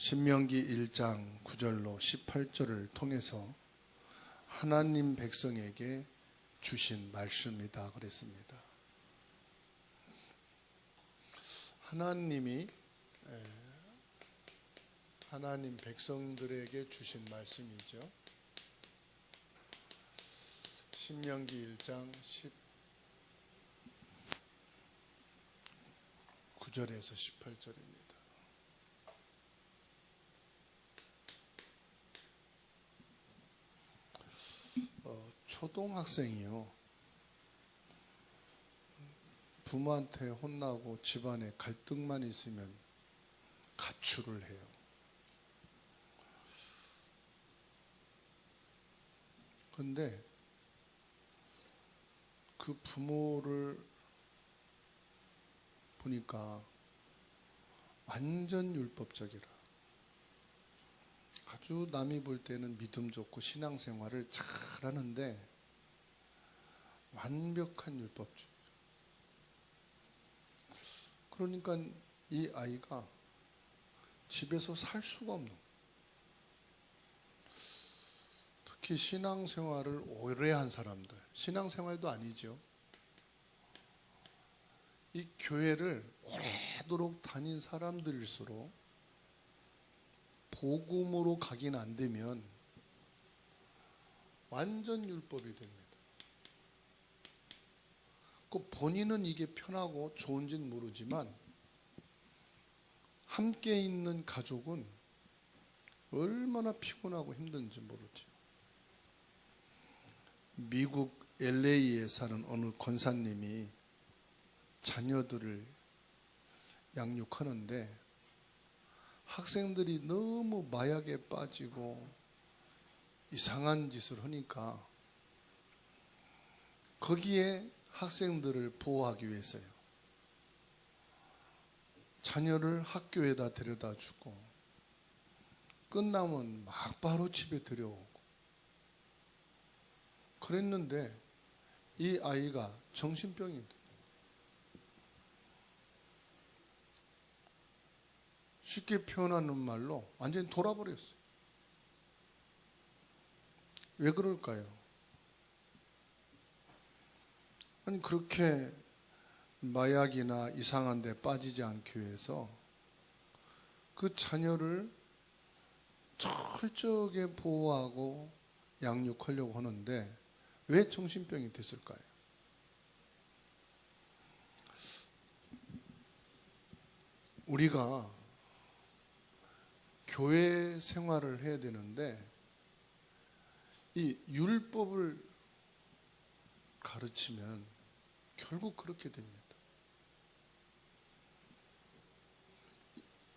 신명기 1장 9절로 18절을 통해서 하나님 백성에게 주신 말씀이다 그랬습니다. 하나님이 하나님 백성들에게 주신 말씀이죠. 신명기 1장 19절에서 18절입니다. 초등학생이요, 부모한테 혼나고 집안에 갈등만 있으면 가출을 해요. 그런데 그 부모를 보니까 완전 율법적이라, 아주 남이 볼 때는 믿음 좋고 신앙생활을 잘하는데 완벽한 율법주의. 그러니까 이 아이가 집에서 살 수가 없는, 특히 신앙생활을 오래 한 사람들, 신앙생활도 아니죠, 이 교회를 오래도록 다닌 사람들일수록 복음으로 가긴 안 되면 완전 율법이 됩니다. 그 본인은 이게 편하고 좋은지는 모르지만 함께 있는 가족은 얼마나 피곤하고 힘든지 모르죠. 미국 LA에 사는 어느 권사님이 자녀들을 양육하는데 학생들이 너무 마약에 빠지고 이상한 짓을 하니까 거기에 학생들을 보호하기 위해서요, 자녀를 학교에다 데려다 주고 끝나면 막 바로 집에 들여오고 그랬는데 이 아이가 정신병입니다. 쉽게 표현하는 말로 완전히 돌아버렸어요. 왜 그럴까요? 아니, 그렇게 마약이나 이상한 데 빠지지 않기 위해서 그 자녀를 철저하게 보호하고 양육하려고 하는데 왜 정신병이 됐을까요? 우리가 교회 생활을 해야 되는데 이 율법을 가르치면 결국 그렇게 됩니다.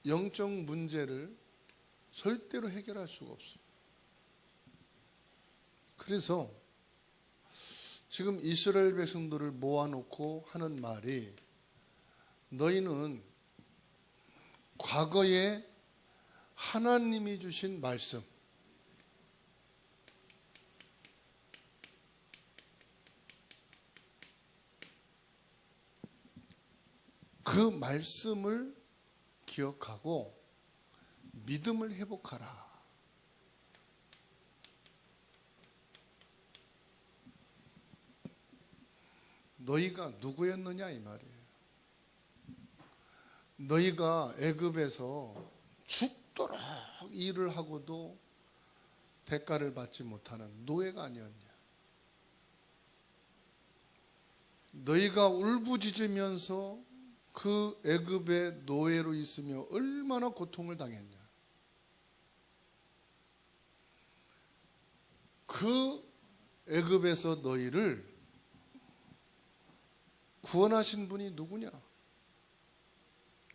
영적 문제를 절대로 해결할 수가 없어요. 그래서 지금 이스라엘 백성들을 모아놓고 하는 말이, 너희는 과거에 하나님이 주신 말씀, 그 말씀을 기억하고 믿음을 회복하라. 너희가 누구였느냐 이 말이에요. 너희가 애굽에서 죽도록 일을 하고도 대가를 받지 못하는 노예가 아니었냐. 너희가 울부짖으면서 그 애굽의 노예로 있으며 얼마나 고통을 당했냐. 그 애굽에서 너희를 구원하신 분이 누구냐?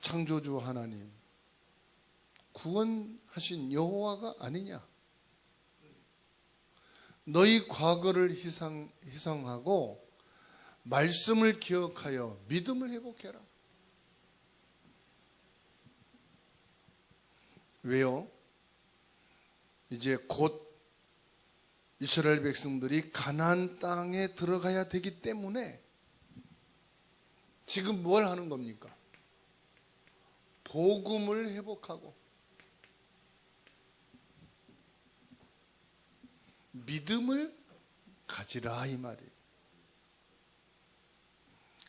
창조주 하나님, 구원하신 여호와가 아니냐? 너희 과거를 희생하고 말씀을 기억하여 믿음을 회복해라. 왜요? 이제 곧 이스라엘 백성들이 가나안 땅에 들어가야 되기 때문에 지금 뭘 하는 겁니까? 복음을 회복하고 믿음을 가지라 이 말이에요.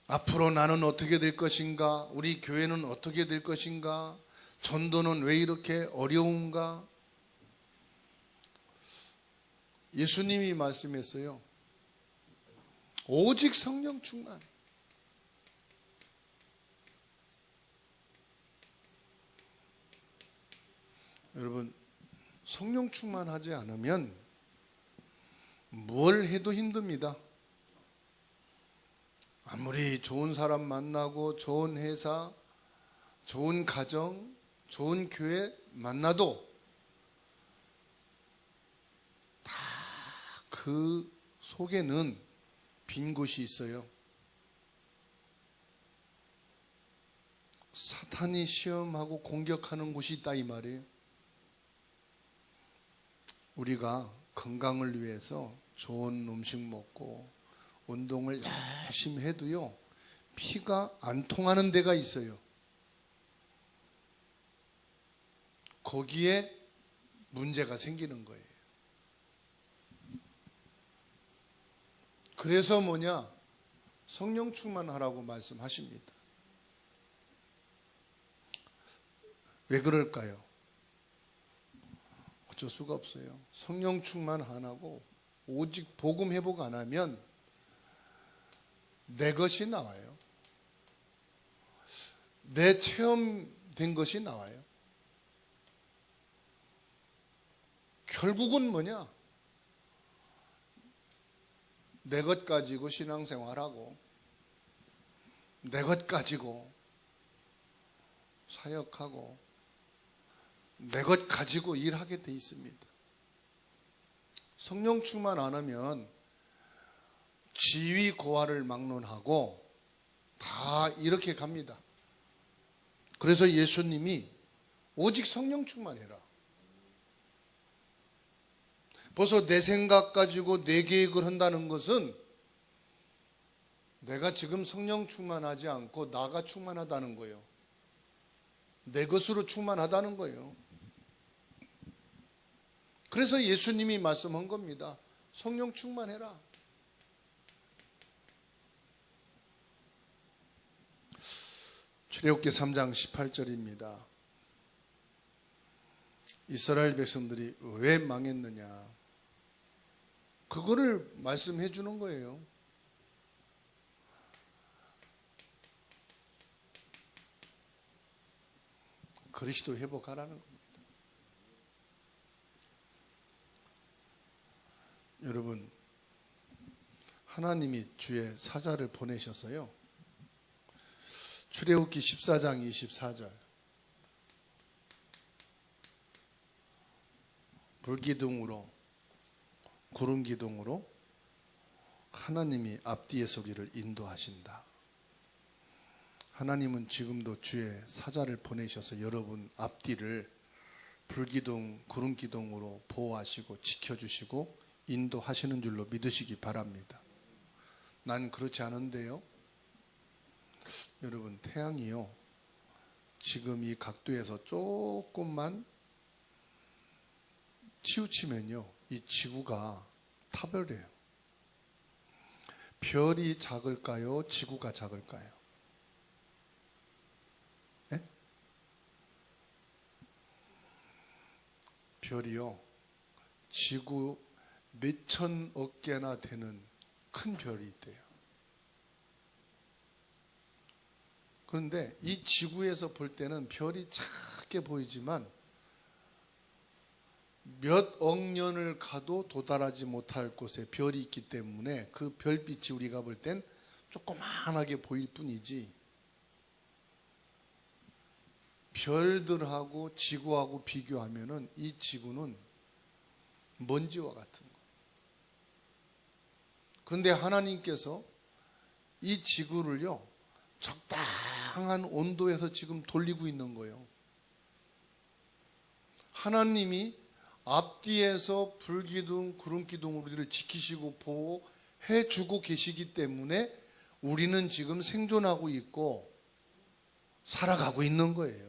앞으로 나는 어떻게 될 것인가? 우리 교회는 어떻게 될 것인가? 전도는 왜 이렇게 어려운가? 예수님이 말씀했어요. 오직 성령 충만. 여러분, 성령 충만하지 않으면 뭘 해도 힘듭니다. 아무리 좋은 사람 만나고 좋은 회사, 좋은 가정, 좋은 교회 만나도 다 그 속에는 빈 곳이 있어요. 사탄이 시험하고 공격하는 곳이 있다 이 말이에요. 우리가 건강을 위해서 좋은 음식 먹고 운동을 열심히 해도요, 피가 안 통하는 데가 있어요. 거기에 문제가 생기는 거예요. 그래서 뭐냐? 성령 충만하라고 말씀하십니다. 왜 그럴까요? 어쩔 수가 없어요. 성령 충만 안 하고 오직 복음 회복 안 하면 내 것이 나와요. 내 체험된 것이 나와요. 결국은 뭐냐? 내 것 가지고 신앙생활하고 내 것 가지고 사역하고 내 것 가지고 일하게 돼 있습니다. 성령 충만 안 하면 지위 고하를 막론하고 다 이렇게 갑니다. 그래서 예수님이 오직 성령 충만해라. 벌써 내 생각 가지고 내 계획을 한다는 것은 내가 지금 성령 충만하지 않고 나가 충만하다는 거예요. 내 것으로 충만하다는 거예요. 그래서 예수님이 말씀한 겁니다. 성령 충만해라. 출애굽기 3장 18절입니다. 이스라엘 백성들이 왜 망했느냐? 그거를 말씀해 주는 거예요. 그리스도 회복하라는 겁니다. 여러분, 하나님이 주의 사자를 보내셨어요. 출애굽기 14장 24절. 불기둥으로 구름기둥으로 하나님이 앞뒤에서 우리를 인도하신다. 하나님은 지금도 주의 사자를 보내셔서 여러분 앞뒤를 불기둥, 구름기둥으로 보호하시고 지켜주시고 인도하시는 줄로 믿으시기 바랍니다. 난 그렇지 않은데요. 여러분, 태양이요, 지금 이 각도에서 조금만 치우치면요, 이 지구가 타버려요. 별이 작을까요? 지구가 작을까요? 네? 별이요, 지구 몇천억 개나 되는 큰 별이 있대요. 그런데 이 지구에서 볼 때는 별이 작게 보이지만 몇 억 년을 가도 도달하지 못할 곳에 별이 있기 때문에 그 별빛이 우리가 볼 땐 조그만하게 보일 뿐이지, 별들하고 지구하고 비교하면은 이 지구는 먼지와 같은 거. 그런데 하나님께서 이 지구를요, 적당한 온도에서 지금 돌리고 있는 거예요. 하나님이 앞뒤에서 불기둥, 구름기둥으로 우리를 지키시고 보호해 주고 계시기 때문에 우리는 지금 생존하고 있고 살아가고 있는 거예요.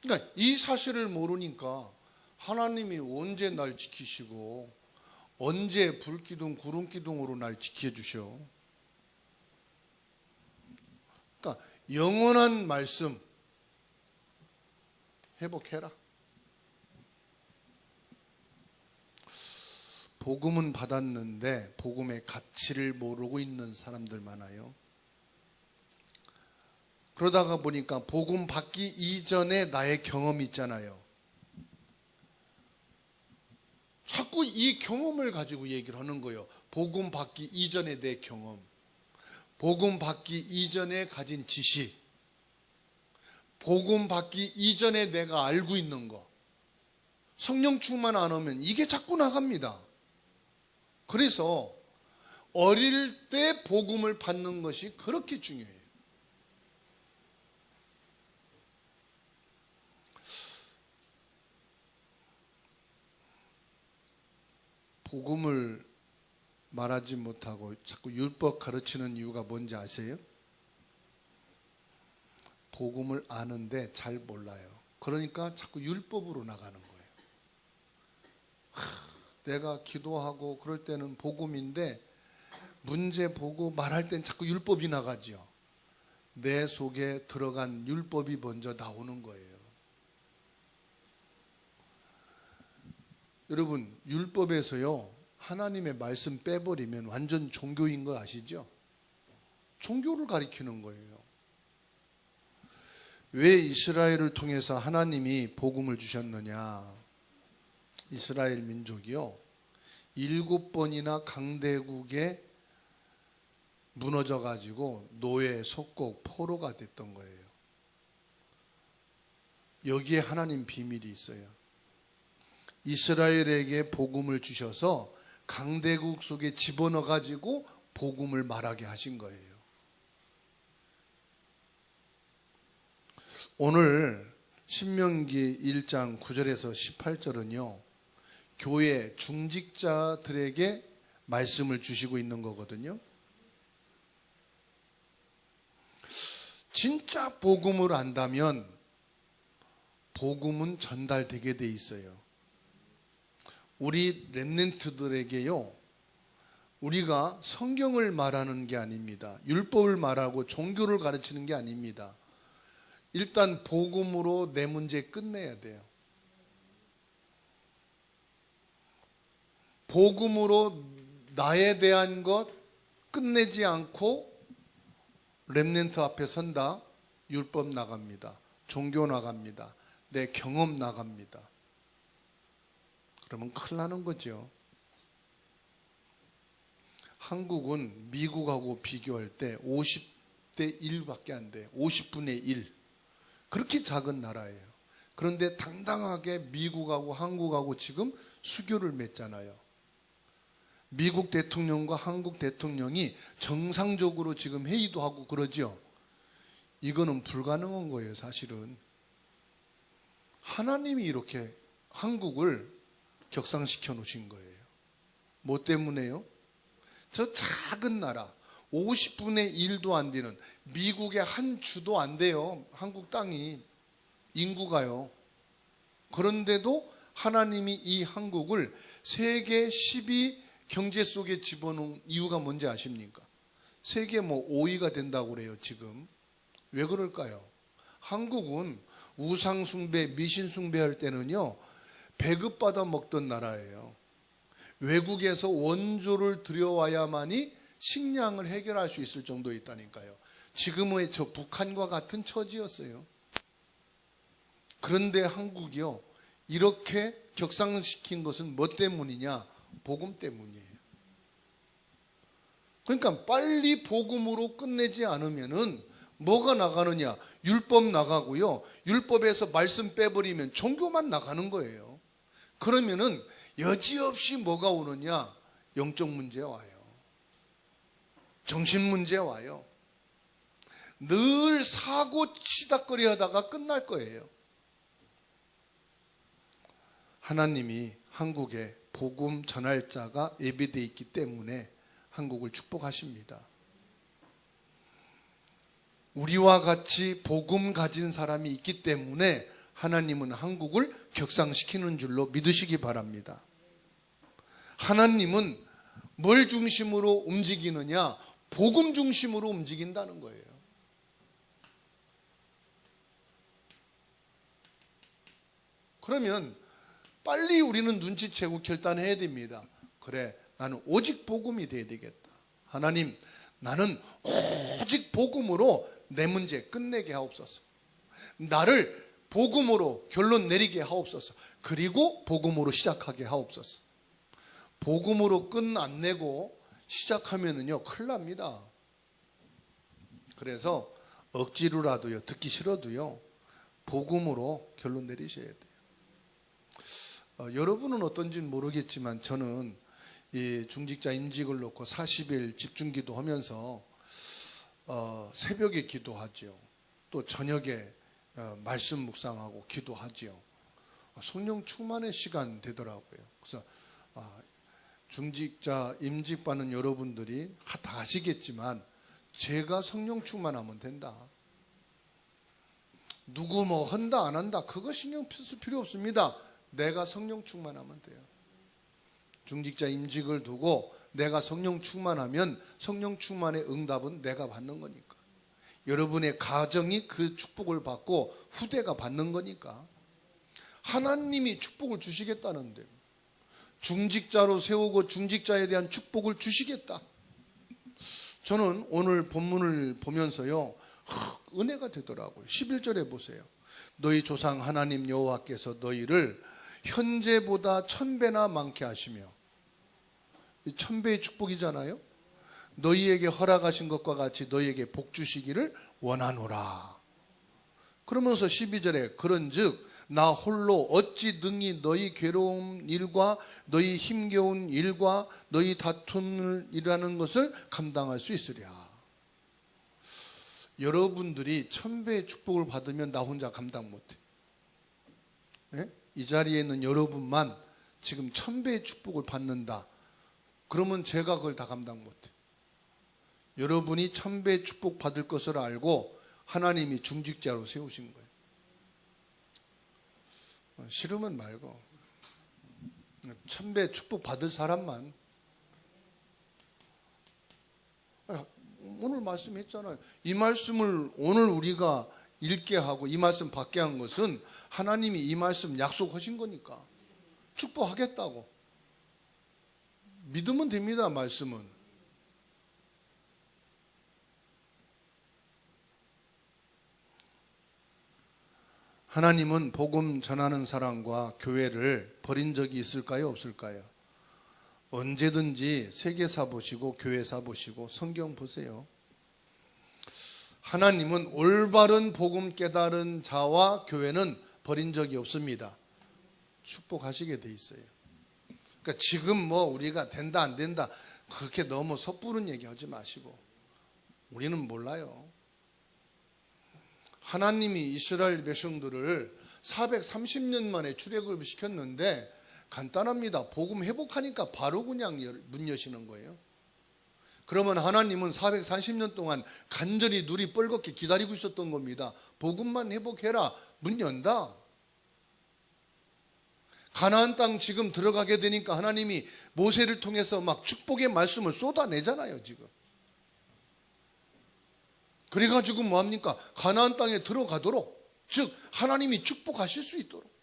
그러니까 이 사실을 모르니까 하나님이 언제 날 지키시고 언제 불기둥 구름기둥으로 날 지켜주셔? 그러니까 영원한 말씀 회복해라. 복음은 받았는데 복음의 가치를 모르고 있는 사람들 많아요. 그러다가 보니까 복음 받기 이전에 나의 경험이 있잖아요. 자꾸 이 경험을 가지고 얘기를 하는 거예요. 복음 받기 이전에 내 경험, 복음 받기 이전에 가진 지식, 복음 받기 이전에 내가 알고 있는 거. 성령 충만 안 하면 이게 자꾸 나갑니다. 그래서 어릴 때 복음을 받는 것이 그렇게 중요해요. 복음을 말하지 못하고 자꾸 율법 가르치는 이유가 뭔지 아세요? 복음을 아는데 잘 몰라요. 그러니까 자꾸 율법으로 나가는 거예요. 내가 기도하고 그럴 때는 복음인데 문제 보고 말할 땐 자꾸 율법이 나가죠. 내 속에 들어간 율법이 먼저 나오는 거예요. 여러분, 율법에서요, 하나님의 말씀 빼버리면 완전 종교인 거 아시죠? 종교를 가리키는 거예요. 왜 이스라엘을 통해서 하나님이 복음을 주셨느냐? 이스라엘 민족이요, 7번이나 강대국에 무너져 가지고 노예, 속국, 포로가 됐던 거예요. 여기에 하나님 비밀이 있어요. 이스라엘에게 복음을 주셔서 강대국 속에 집어넣어 가지고 복음을 말하게 하신 거예요. 오늘 신명기 1장 9절에서 18절은요, 교회 중직자들에게 말씀을 주시고 있는 거거든요. 진짜 복음을 안다면 복음은 전달되게 돼 있어요. 우리 렘넌트들에게요, 우리가 성경을 말하는 게 아닙니다. 율법을 말하고 종교를 가르치는 게 아닙니다. 일단 복음으로 내 문제 끝내야 돼요. 복음으로 나에 대한 것 끝내지 않고 렘넌트 앞에 선다, 율법 나갑니다. 종교 나갑니다. 내 경험 나갑니다. 그러면 큰일 나는 거죠. 한국은 미국하고 비교할 때 50대 1밖에 안 돼요. 50분의 1. 그렇게 작은 나라예요. 그런데 당당하게 미국하고 한국하고 지금 수교를 맺잖아요. 미국 대통령과 한국 대통령이 정상적으로 지금 회의도 하고 그러죠. 이거는 불가능한 거예요, 사실은. 하나님이 이렇게 한국을 격상시켜 놓으신 거예요. 뭐 때문에요? 저 작은 나라, 50분의 1도 안 되는, 미국의 한 주도 안 돼요. 한국 땅이, 인구가요. 그런데도 하나님이 이 한국을 세계 10위 경제 속에 집어넣은 이유가 뭔지 아십니까? 세계 5위가 된다고 그래요, 지금. 왜 그럴까요? 한국은 우상숭배, 미신숭배할 때는요, 배급받아 먹던 나라예요. 외국에서 원조를 들여와야만이 식량을 해결할 수 있을 정도에 있다니까요. 지금의 저 북한과 같은 처지였어요. 그런데 한국이요, 이렇게 격상시킨 것은 뭐 때문이냐? 복음 때문이에요. 그러니까 빨리 복음으로 끝내지 않으면은 뭐가 나가느냐? 율법 나가고요, 율법에서 말씀 빼버리면 종교만 나가는 거예요. 그러면은 여지없이 뭐가 오느냐? 영적 문제 와요. 정신 문제 와요. 늘 사고 치닥거리 하다가 끝날 거예요. 하나님이 한국에 복음 전할 자가 예비되어 있기 때문에 한국을 축복하십니다. 우리와 같이 복음 가진 사람이 있기 때문에 하나님은 한국을 격상시키는 줄로 믿으시기 바랍니다. 하나님은 뭘 중심으로 움직이느냐? 복음 중심으로 움직인다는 거예요. 그러면 빨리 우리는 눈치채고 결단해야 됩니다. 그래, 나는 오직 복음이 돼야 되겠다. 하나님, 나는 오직 복음으로 내 문제 끝내게 하옵소서. 나를 복음으로 결론 내리게 하옵소서. 그리고 복음으로 시작하게 하옵소서. 복음으로 끝 안 내고 시작하면은요, 큰일 납니다. 그래서 억지로라도요, 듣기 싫어도요, 복음으로 결론 내리셔야 돼요. 여러분은 어떤지는 모르겠지만 저는 이 중직자 임직을 놓고 40일 집중기도 하면서 새벽에 기도하죠. 또 저녁에 말씀 묵상하고 기도하죠. 성령 충만의 시간 되더라고요. 그래서 중직자 임직받는 여러분들이 다 아시겠지만 제가 성령 충만하면 된다. 누구 뭐 한다 안 한다 그거 신경 쓸 필요 없습니다. 내가 성령 충만하면 돼요. 중직자 임직을 두고 내가 성령 충만하면 성령 충만의 응답은 내가 받는 거니까. 여러분의 가정이 그 축복을 받고 후대가 받는 거니까. 하나님이 축복을 주시겠다는데 중직자로 세우고 중직자에 대한 축복을 주시겠다. 저는 오늘 본문을 보면서요, 은혜가 되더라고요. 11절에 보세요. 너희 조상 하나님 여호와께서 너희를 현재보다 1000배나 많게 하시며, 1000배의 축복이잖아요. 너희에게 허락하신 것과 같이 너희에게 복 주시기를 원하노라. 그러면서 12절에 그런즉 나 홀로 어찌 능히 너희 괴로운 일과 너희 힘겨운 일과 너희 다툼을 일하는 것을 감당할 수 있으랴. 여러분들이 1000배의 축복을 받으면 나 혼자 감당 못해. 네? 이 자리에 있는 여러분만 지금 1000배의 축복을 받는다. 그러면 제가 그걸 다 감당 못해. 여러분이 1000배의 축복 받을 것을 알고 하나님이 중직자로 세우신 거예요. 싫으면 말고 1000배 축복 받을 사람만. 오늘 말씀했잖아요. 이 말씀을 오늘 우리가 읽게 하고 이 말씀 받게 한 것은 하나님이 이 말씀 약속하신 거니까 축복하겠다고 믿으면 됩니다. 말씀은. 하나님은 복음 전하는 사람과 교회를 버린 적이 있을까요? 없을까요? 언제든지 세계사 보시고 교회사 보시고 성경 보세요. 하나님은 올바른 복음 깨달은 자와 교회는 버린 적이 없습니다. 축복하시게 돼 있어요. 그러니까 지금 뭐 우리가 된다 안 된다 그렇게 너무 섣부른 얘기하지 마시고, 우리는 몰라요. 하나님이 이스라엘 백성들을 430년 만에 출애굽을 시켰는데 간단합니다. 복음 회복하니까 바로 그냥 문 여시는 거예요. 그러면 하나님은 430년 동안 간절히 눈이 뻘겋게 기다리고 있었던 겁니다. 복음만 회복해라. 문 연다. 가나안 땅 지금 들어가게 되니까 하나님이 모세를 통해서 막 축복의 말씀을 쏟아내잖아요. 지금. 그래가지고 뭐합니까? 가나안 땅에 들어가도록, 즉 하나님이 축복하실 수 있도록,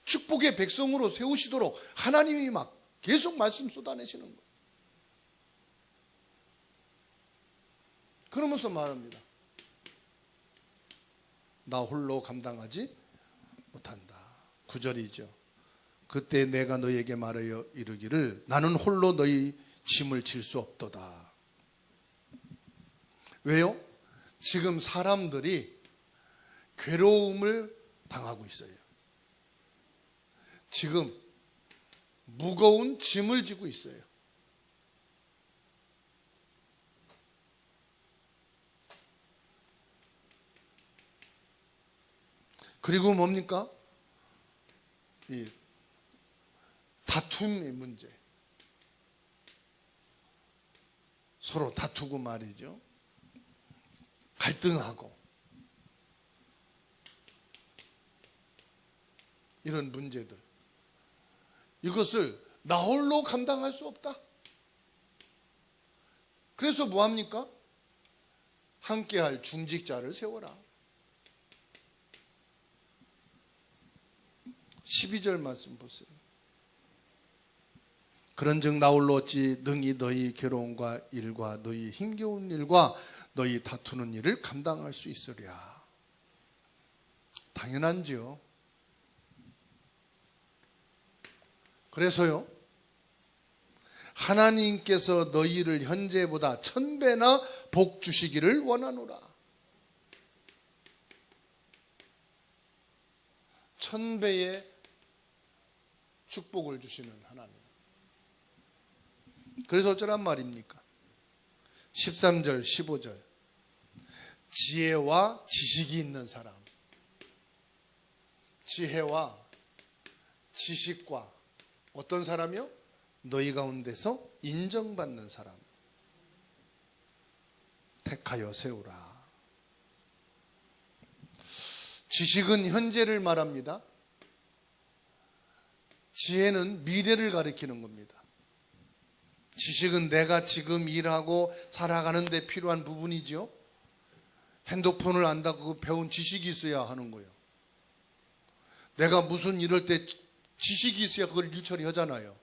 축복의 백성으로 세우시도록 하나님이 막 계속 말씀 쏟아내시는 거예요. 그러면서 말합니다. 나 홀로 감당하지 못한다. 9절이죠. 그때 내가 너희에게 말하여 이르기를 나는 홀로 너희 짐을 질 수 없도다. 왜요? 지금 사람들이 괴로움을 당하고 있어요. 지금 무거운 짐을 지고 있어요. 그리고 뭡니까? 이 다툼의 문제. 서로 다투고 말이죠. 갈등하고. 이런 문제들. 이것을 나 홀로 감당할 수 없다. 그래서 뭐합니까? 함께할 중직자를 세워라. 12절 말씀 보세요. 그런즉 나 홀로 어찌 능히 너희 괴로움과 일과 너희 힘겨운 일과 너희 다투는 일을 감당할 수 있으랴. 당연한지요. 그래서요, 하나님께서 너희를 현재보다 1000배나 복 주시기를 원하노라. 1000배의 축복을 주시는 하나님. 그래서 어쩌란 말입니까? 13절 15절 지혜와 지식이 있는 사람, 지혜와 지식과 어떤 사람이요? 너희 가운데서 인정받는 사람 택하여 세우라. 지식은 현재를 말합니다. 지혜는 미래를 가리키는 겁니다. 지식은 내가 지금 일하고 살아가는 데 필요한 부분이죠. 핸드폰을 안다고 배운 지식이 있어야 하는 거예요. 내가 무슨 일할 때 지식이 있어야 그걸 일 처리하잖아요.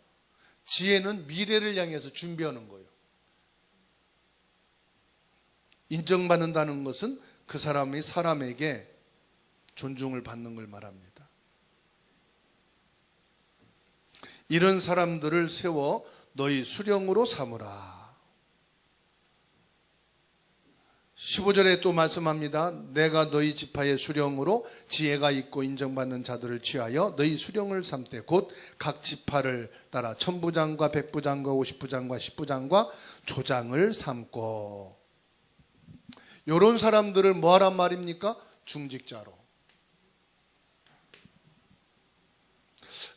지혜는 미래를 향해서 준비하는 거예요. 인정받는다는 것은 그 사람이 사람에게 존중을 받는 걸 말합니다. 이런 사람들을 세워 너희 수령으로 삼으라. 15절에 또 말씀합니다. 내가 너희 지파의 수령으로 지혜가 있고 인정받는 자들을 취하여 너희 수령을 삼되 곧 각 지파를 따라 천부장과 백부장과 50부장과 10부장과 조장을 삼고. 이런 사람들을 뭐하란 말입니까? 중직자로.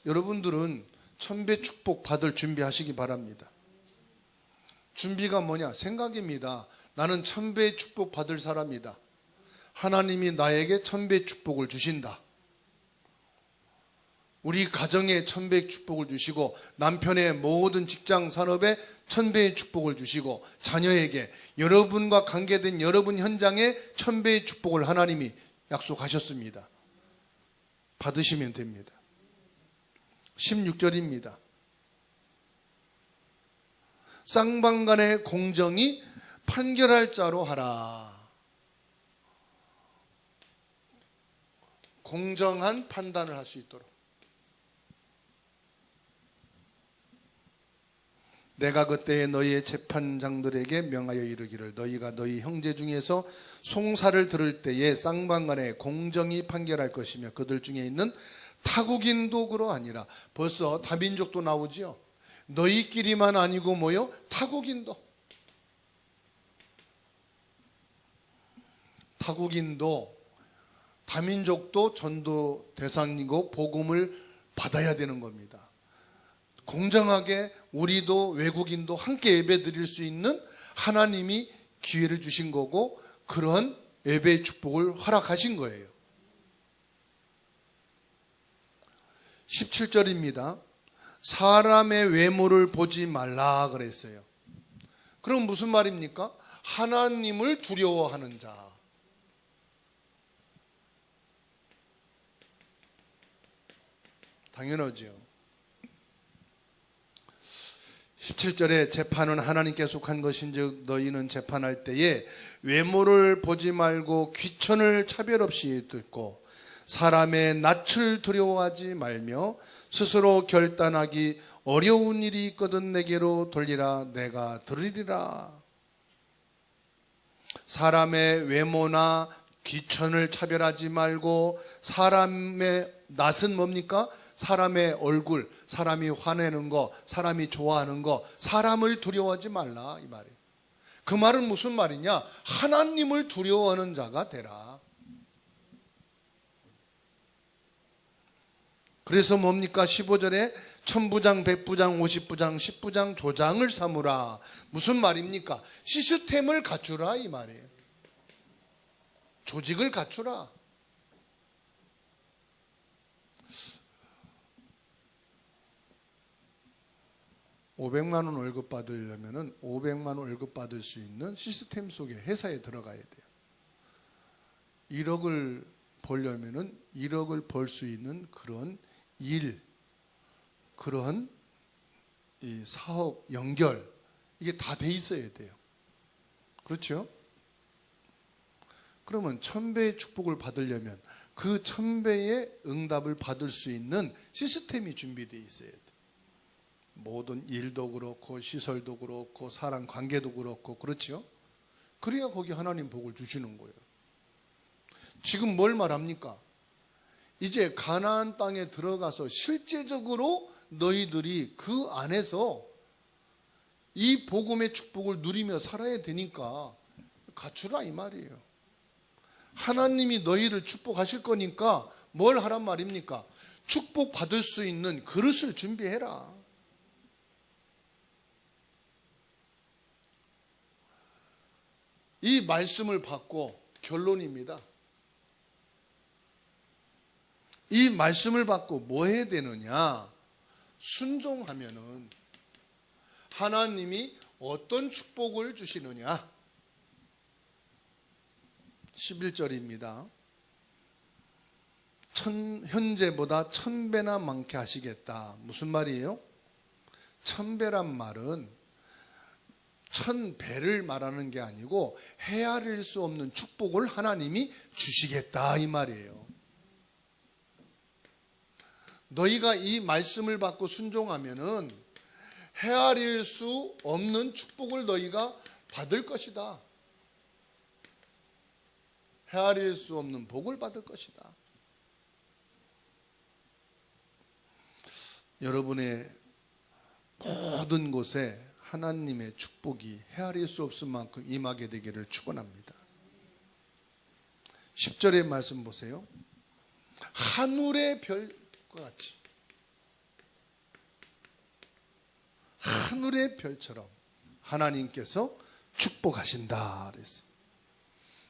여러분들은 1000배 축복 받을 준비하시기 바랍니다. 준비가 뭐냐? 생각입니다. 나는 1000배 축복 받을 사람이다. 하나님이 나에게 1000배 축복을 주신다. 우리 가정에 1000배 축복을 주시고 남편의 모든 직장 산업에 1000배의 축복을 주시고 자녀에게 여러분과 관계된 여러분 현장에 1000배의 축복을 하나님이 약속하셨습니다. 받으시면 됩니다. 16절입니다. 쌍방간의 공정이 판결할 자로 하라. 공정한 판단을 할 수 있도록. 내가 그때에 너희의 재판장들에게 명하여 이르기를 너희가 너희 형제 중에서 송사를 들을 때에 쌍방간에 공정히 판결할 것이며 그들 중에 있는 타국인도 그러하니라. 벌써 다민족도 나오지요. 너희끼리만 아니고 뭐요? 타국인도. 타국인도 다민족도 전도 대상이고 복음을 받아야 되는 겁니다. 공정하게 우리도 외국인도 함께 예배 드릴 수 있는 하나님이 기회를 주신 거고 그런 예배의 축복을 허락하신 거예요. 17절입니다. 사람의 외모를 보지 말라 그랬어요. 그럼 무슨 말입니까? 하나님을 두려워하는 자. 당연하죠. 17절에 재판은 하나님께 속한 것인즉 너희는 재판할 때에 외모를 보지 말고 귀천을 차별 없이 듣고 사람의 낯을 두려워하지 말며 스스로 결단하기 어려운 일이 있거든 내게로 돌리라 내가 들으리라. 사람의 외모나 귀천을 차별하지 말고 사람의 낯은 뭡니까? 사람의 얼굴, 사람이 화내는 거, 사람이 좋아하는 거, 사람을 두려워하지 말라 이 말이에요. 그 말은 무슨 말이냐? 하나님을 두려워하는 자가 되라. 그래서 뭡니까? 15절에 천부장, 백부장, 50부장, 10부장 조장을 삼으라. 무슨 말입니까? 시스템을 갖추라 이 말이에요. 조직을 갖추라. 500만 원 월급 받으려면은 500만 원 월급 받을 수 있는 시스템 속에 회사에 들어가야 돼요. 1억을 벌려면은 1억을 벌 수 있는 그런 일, 그런 이 사업 연결, 이게 다 돼 있어야 돼요. 그렇죠? 그러면 1000배의 축복을 받으려면 그 1000배의 응답을 받을 수 있는 시스템이 준비되어 있어야 돼요. 모든 일도 그렇고 시설도 그렇고 사람 관계도 그렇고, 그렇죠? 그래야 거기 하나님 복을 주시는 거예요. 지금 뭘 말합니까? 이제 가나안 땅에 들어가서 실제적으로 너희들이 그 안에서 이 복음의 축복을 누리며 살아야 되니까 갖추라 이 말이에요. 하나님이 너희를 축복하실 거니까 뭘 하란 말입니까? 축복 받을 수 있는 그릇을 준비해라. 이 말씀을 받고, 결론입니다. 이 말씀을 받고 뭐 해야 되느냐? 순종하면은 하나님이 어떤 축복을 주시느냐? 11절입니다. 현재보다 1000배나 많게 하시겠다. 무슨 말이에요? 1000배란 말은 1000배를 말하는 게 아니고 헤아릴 수 없는 축복을 하나님이 주시겠다 이 말이에요. 너희가 이 말씀을 받고 순종하면은 헤아릴 수 없는 축복을 너희가 받을 것이다. 헤아릴 수 없는 복을 받을 것이다. 여러분의 모든 곳에 하나님의 축복이 헤아릴 수 없을 만큼 임하게 되기를 축원합니다. 10절의 말씀 보세요. 하늘의 별과 같이, 하늘의 별처럼 하나님께서 축복하신다 그랬어요.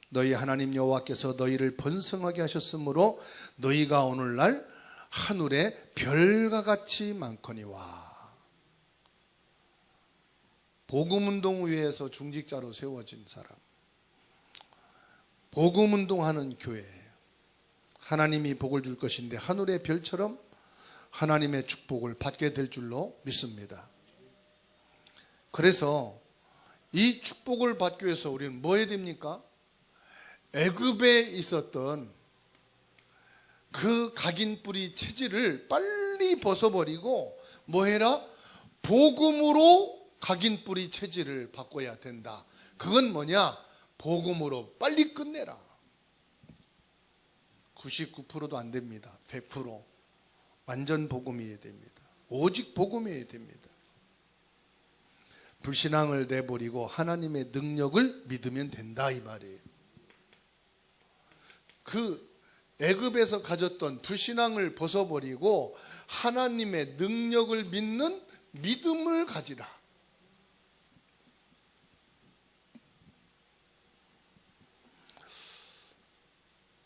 너희 하나님 여호와께서 너희를 번성하게 하셨으므로 너희가 오늘날 하늘의 별과 같이 많거니와. 복음운동 위에서 중직자로 세워진 사람, 복음운동하는 교회, 하나님이 복을 줄 것인데 하늘의 별처럼 하나님의 축복을 받게 될 줄로 믿습니다. 그래서 이 축복을 받기 위해서 우리는 뭐 해야 됩니까? 애굽에 있었던 그 각인뿌리 체질을 빨리 벗어버리고 뭐 해라? 복음으로 각인뿌리 체질을 바꿔야 된다. 그건 뭐냐? 복음으로 빨리 끝내라. 99%도 안 됩니다. 100% 완전 복음이어야 됩니다. 오직 복음이어야 됩니다. 불신앙을 내버리고 하나님의 능력을 믿으면 된다 이 말이에요. 그 애굽에서 가졌던 불신앙을 벗어버리고 하나님의 능력을 믿는 믿음을 가지라.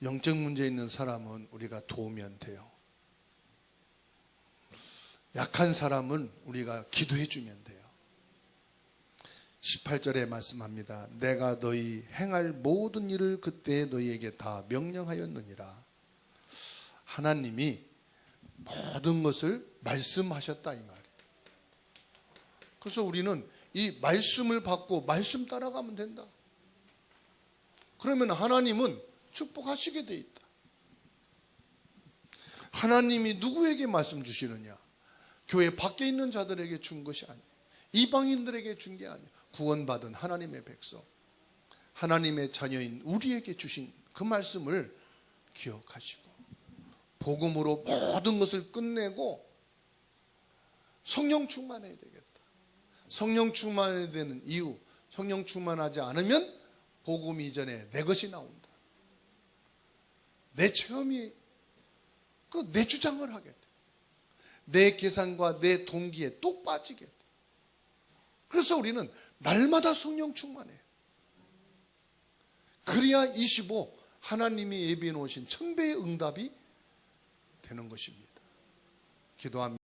영적 문제 있는 사람은 우리가 도우면 돼요. 약한 사람은 우리가 기도해 주면 돼요. 18절에 말씀합니다. 내가 너희 행할 모든 일을 그때 너희에게 다 명령하였느니라. 하나님이 모든 것을 말씀하셨다 이 말이에요. 그래서 우리는 이 말씀을 받고 말씀 따라가면 된다. 그러면 하나님은 축복하시게 돼 있다. 하나님이 누구에게 말씀 주시느냐? 교회 밖에 있는 자들에게 준 것이 아니에요. 이방인들에게 준 게 아니에요. 구원받은 하나님의 백성, 하나님의 자녀인 우리에게 주신 그 말씀을 기억하시고 복음으로 모든 것을 끝내고 성령 충만해야 되겠다. 성령 충만해야 되는 이유, 성령 충만하지 않으면 복음 이전에 내 것이 나온다. 내 체험이, 내 주장을 하게 돼. 내 계산과 내 동기에 또 빠지게 돼. 그래서 우리는 날마다 성령 충만해. 그래야 25 하나님이 예비해 놓으신 1000배의 응답이 되는 것입니다. 기도합니다.